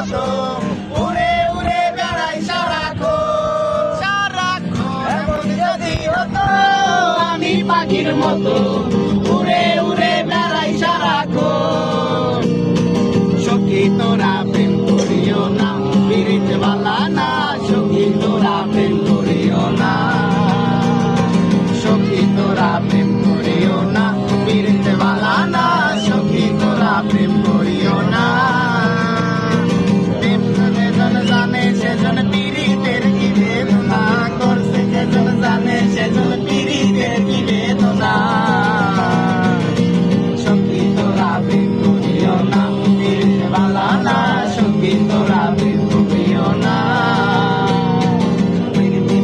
মতো উড়ে উড়ে বেড়াই সারাক্ষণ এমন যদি হতো আমি পাখির মতো উড়ে উড়ে বেড়াই সারাক্ষণ সখী তোরা প্রেম করিও না পিরিত বালা না সখী তোরা প্রেম করিও না সখী তোরা প্রেম করিও না পিরিত বালা না সখী তোরা প্রেম করিও না প্রেম যেজন জানে সেজন পিরিতের কি বেদনা করছে যেজন জানে সেজন পিরিতের কি বেদনা সখী তোরা প্রেম করিও না পিরিত বালা না সখী তোরা প্রেম করিও না পিরিতি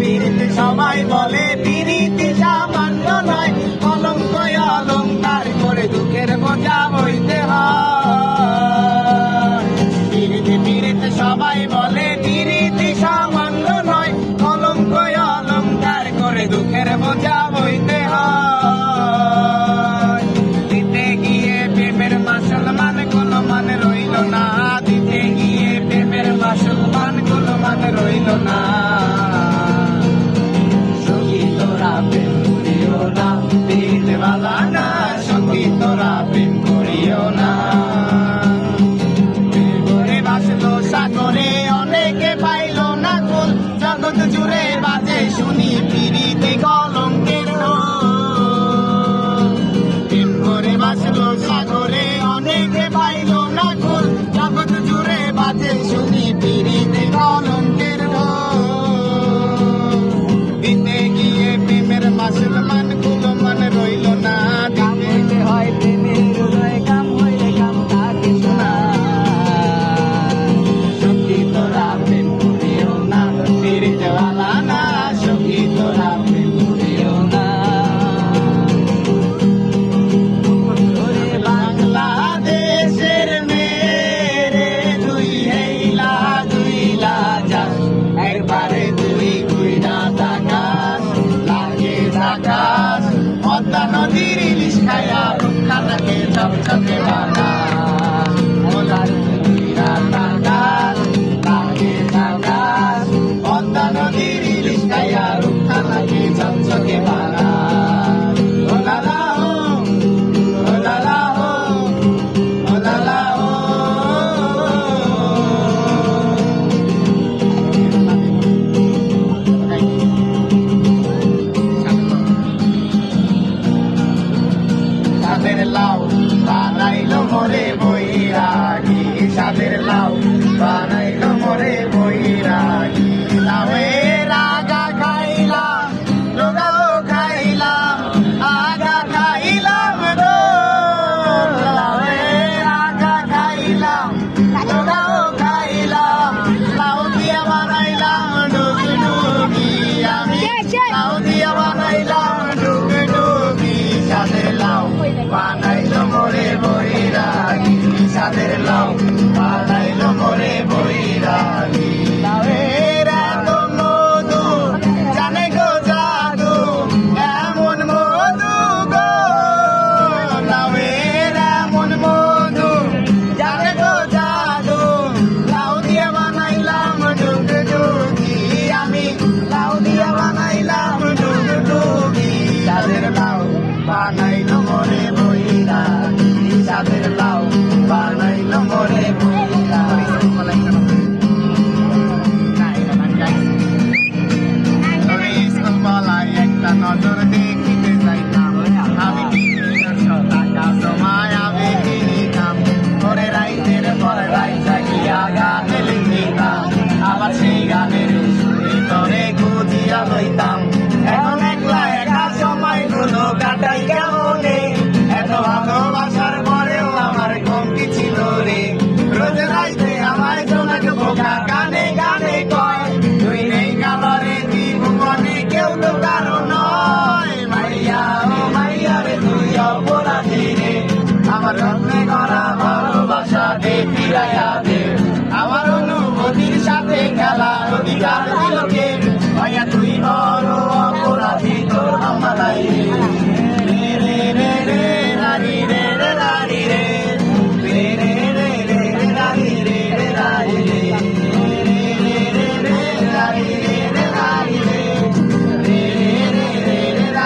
সবাই বলে পিরিতি সামান্য নয় কলঙ্ক অলঙ্কার করে দুঃখের বোঝা বইতে হয় পিরিতি সবাই বলে পিরিতি সামান্য নয় কলঙ্ক অলঙ্কার করে দুঃখের বোঝা বইতে হয় দিতে গিয়ে প্রেমের মুসলমান কোনো মান রইল না দিতে গিয়ে প্রেমের মুসলমান কোনো মান রইল না সখী তোরা প্রেম করিও না পিরিত বালা না সখী তোরা প্রেম করিও না ঘরে ভাসলো সাগরে অনেকে পাইল না কুল জগৎ জুড়ে বাজে শুনি পিরিতি কলঙ্কের ঢোল ঘরে ভাসলো সাগরে অনেকে পাইল না কুল জগৎ জুড়ে বাজে শুনি পিরিতি কলঙ্কের ঢোল দিতে গিয়ে প্রেমের মুসলমান কোনো মান রইল না দিতে হয় প্রেমের হৃদয় কাম হইলে কাম থাকে শোনা সখী তোরা প্রেম করিও না পিরিত বালা না সখী তোরা প্রেম করিও না ওরে বাংলাদেশের মেরে দুই হেইলা দুইলা যাস একবারে দুই গুইনা তাকাস লাগে তাকাস পদ্মা নদীর ইলিশ খায়া রুক্ষাটাকে চকচকে বানাস ওলার গুইনা তাকাস লাগে তাকাস পদ্মা নদীর ইলিশ খায়া রুক্ষাটাকে চকচকে বানাস ও লালা ও লালা ও লালা ও সাদের লাউ বানাইলো মোরে বৈরাগী সাদের লাউ বানাইলো মোরে বৈরাগী লাউয়ের আগা খাইলাম লোগাও খাইলাম আগা খাইলাম গো লাউয়ের আগা খাইলাম লোগাও খাইলাম লাউ দিয়া বানাইলাম ডুগডুগি আমি লাউ দিয়া বানাইলাম ডুগডুগি সাদের লাউ বানাইলো মোরে বৈরাগী সাদের লাউ বানাইলো মোরে বৈরাগী লাউয়ের এত মধু জানে গো জাদু এমন মধু গো লাউয়ের এমন মধু জানে গো জাদু লাউ দিয়ে বানাইলাম ডুগডুগি আমি লাউ দিয়ে বানাইলাম ডুগডুগি সাদের লাউ বানাইলো মোরে বৈরাগী সাদের লাউ বানাইলো মোরে বৈরাগী একটা নজর দেখিতে চাইতাম আমি টাকা সময় আমি কিনিতাম পরে রাইতের পরে রাইত জাগিয়া গানে লিখিতাম আবার সেই গানের সুরে করে খুঁজিয়া লইতাম এখন একলা একা সময়গুলো কাটাই কেমনে এত ভালোবাসার পরেও আমার কমতি ছিল রে রোজ রাইতে আমায় জোনাক বোকা গানে গানে কয় তুই নেই কালারে ত্রিভুবনে কেউ তো কারো নয় মাইয়া ও মাইয়া রে তুই অপরাধী রে আমার রত্নে করা ভালোবাসা দে ফিরাইয়া দে আমার অনুভূতির সাথে খেলা অধিকার